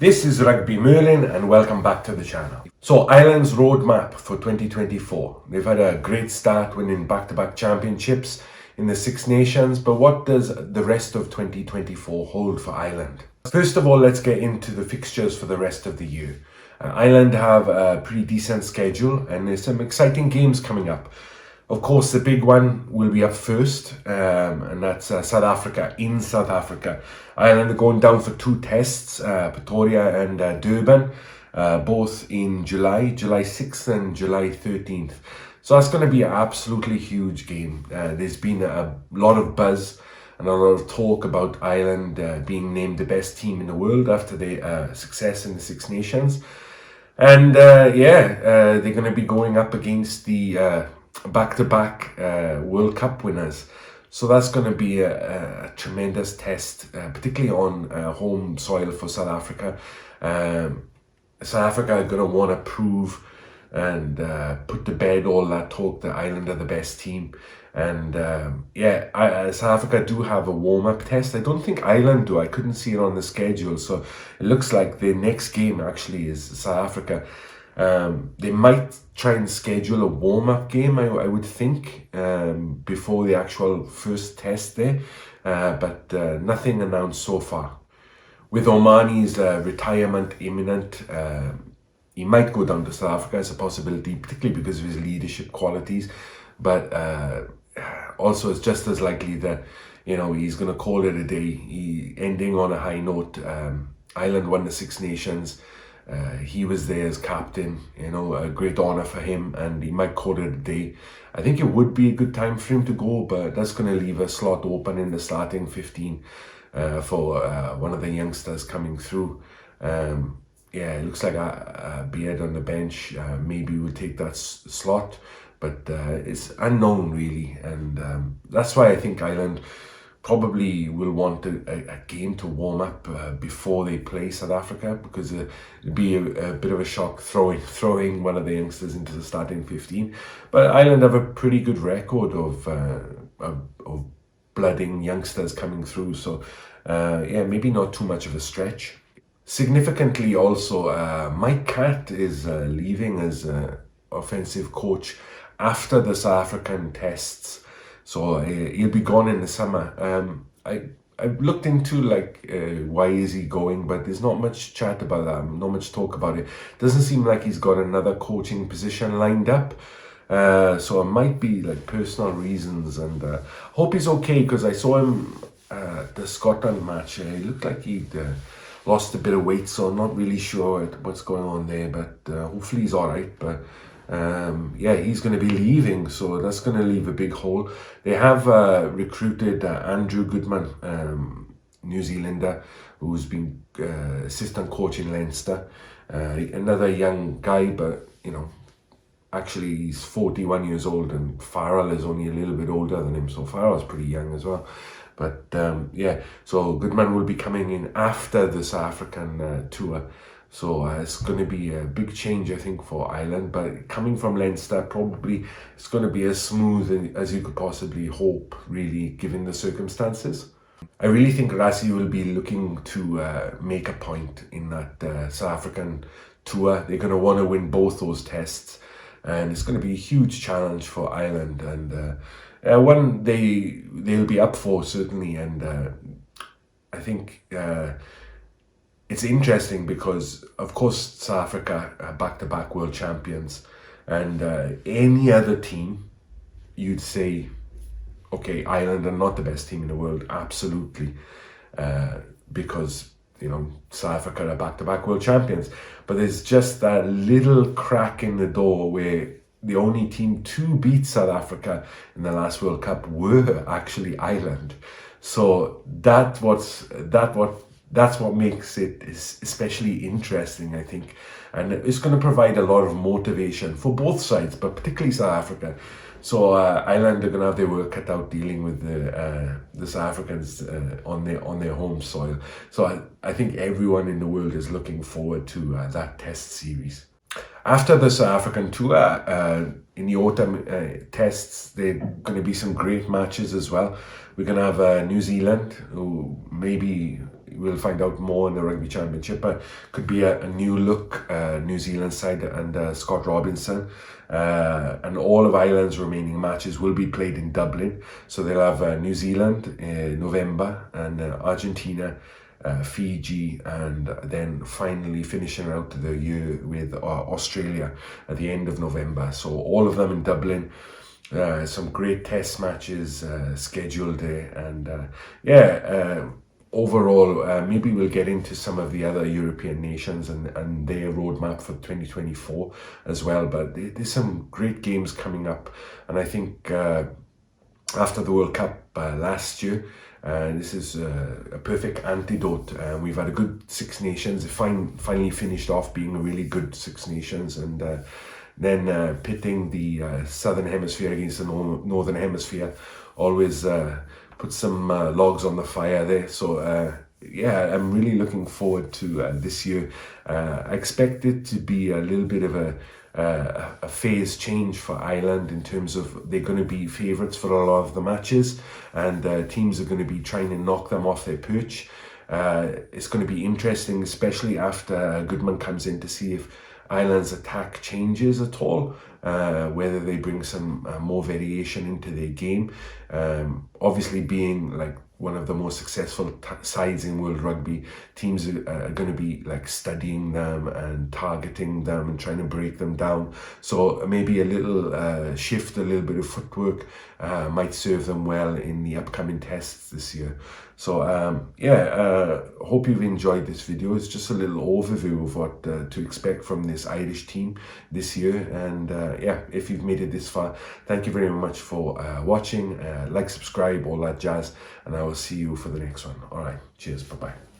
This is Rugby Merlin and welcome back to the channel. So Ireland's roadmap for 2024. They've had a great start winning back-to-back championships in the Six Nations, but what does the rest of 2024 hold for Ireland? First of all, let's get into the fixtures for the rest of the year. Ireland have a pretty decent schedule and there's some exciting games coming up. Of course, the big one will be up first, and that's South Africa, in South Africa. Ireland are going down for two tests, Pretoria and Durban, both in July 6th and July 13th. So that's going to be an absolutely huge game. There's been a lot of buzz and a lot of talk about Ireland being named the best team in the world after their success in the Six Nations. And they're going to be going up against the back-to-back World Cup winners. So that's going to be a tremendous test, particularly on home soil for South Africa. South Africa are going to want to prove and put to bed all that talk that Ireland are the best team. And South Africa do have a warm-up test. I don't think Ireland do. I couldn't see it on the schedule. So it looks like the next game actually is South Africa. They might try and schedule a warm-up game, I would think, before the actual first test there, but nothing announced so far. With Omani's retirement imminent, he might go down to South Africa as a possibility, particularly because of his leadership qualities, but also it's just as likely that he's going to call it a day. Ending on a high note. Ireland won the Six Nations. He was there as captain, a great honour for him, and he might call it a day. I think it would be a good time for him to go, but that's going to leave a slot open in the starting 15 for one of the youngsters coming through. It looks like a Beard on the bench maybe will take that slot, but it's unknown really, and that's why I think Ireland probably will want a game to warm up before they play South Africa, because it'd be a bit of a shock throwing one of the youngsters into the starting 15. But Ireland have a pretty good record of blooding youngsters coming through, so maybe not too much of a stretch. Significantly also, Mike Catt is leaving as offensive coach after the South African tests. So he'll be gone in the summer. I've looked into why is he going, but there's not much chat about that, not much talk about it. Doesn't seem like he's got another coaching position lined up. So it might be personal reasons, and hope he's okay, because I saw him at the Scotland match. He looked like he'd lost a bit of weight, so I'm not really sure what's going on there, but hopefully he's all right. But he's going to be leaving, so that's going to leave a big hole. They have recruited Andrew Goodman, New Zealander, who's been assistant coach in Leinster. Another young guy, but actually he's 41 years old, and Farrell is only a little bit older than him, so Farrell's pretty young as well. But so Goodman will be coming in after the South African tour. So it's going to be a big change, I think, for Ireland. But coming from Leinster, probably it's going to be as smooth as you could possibly hope, really, given the circumstances. I really think Rassie will be looking to make a point in that South African tour. They're going to want to win both those tests, and it's going to be a huge challenge for Ireland, and one they'll be up for, certainly. And I think it's interesting because, of course, South Africa are back-to-back world champions, and any other team, you'd say, okay, Ireland are not the best team in the world, absolutely, because South Africa are back-to-back world champions. But there's just that little crack in the door where the only team to beat South Africa in the last World Cup were actually Ireland. So that's what makes it especially interesting, I think. And it's going to provide a lot of motivation for both sides, but particularly South Africa. So Ireland are going to have their work cut out dealing with the South Africans on their home soil. So I think everyone in the world is looking forward to that test series. After the South African tour, in the autumn tests, there are going to be some great matches as well. We're going to have New Zealand, who maybe we'll find out more in the Rugby Championship, but could be a new look New Zealand side and Scott Robinson. And all of Ireland's remaining matches will be played in Dublin. So they'll have New Zealand in November, and Argentina, Fiji, and then finally finishing out the year with Australia at the end of November. So all of them in Dublin. Some great test matches scheduled there, and overall, maybe we'll get into some of the other European nations and their roadmap for 2024 as well. But there's some great games coming up, and I think after the World Cup last year, this is a perfect antidote. We've had a good Six Nations. It finally finished off being a really good Six Nations, and then pitting the Southern Hemisphere against the Northern Hemisphere always put some logs on the fire there. So yeah, I'm really looking forward to this year. I expect it to be a little bit of a phase change for Ireland in terms of they're going to be favourites for a lot of the matches, and teams are going to be trying to knock them off their perch. It's going to be interesting, especially after Goodman comes in, to see if Ireland's attack changes at all, whether they bring some more variation into their game. Obviously, being like one of the most successful sides in world rugby, teams are going to be like studying them and targeting them and trying to break them down. So maybe a little shift, a little bit of footwork might serve them well in the upcoming tests this year. So hope you've enjoyed this video. It's just a little overview of what to expect from this Irish team this year. And if you've made it this far, thank you very much for watching. Like, subscribe, all that jazz, and I will see you for the next one. All right, cheers, bye-bye.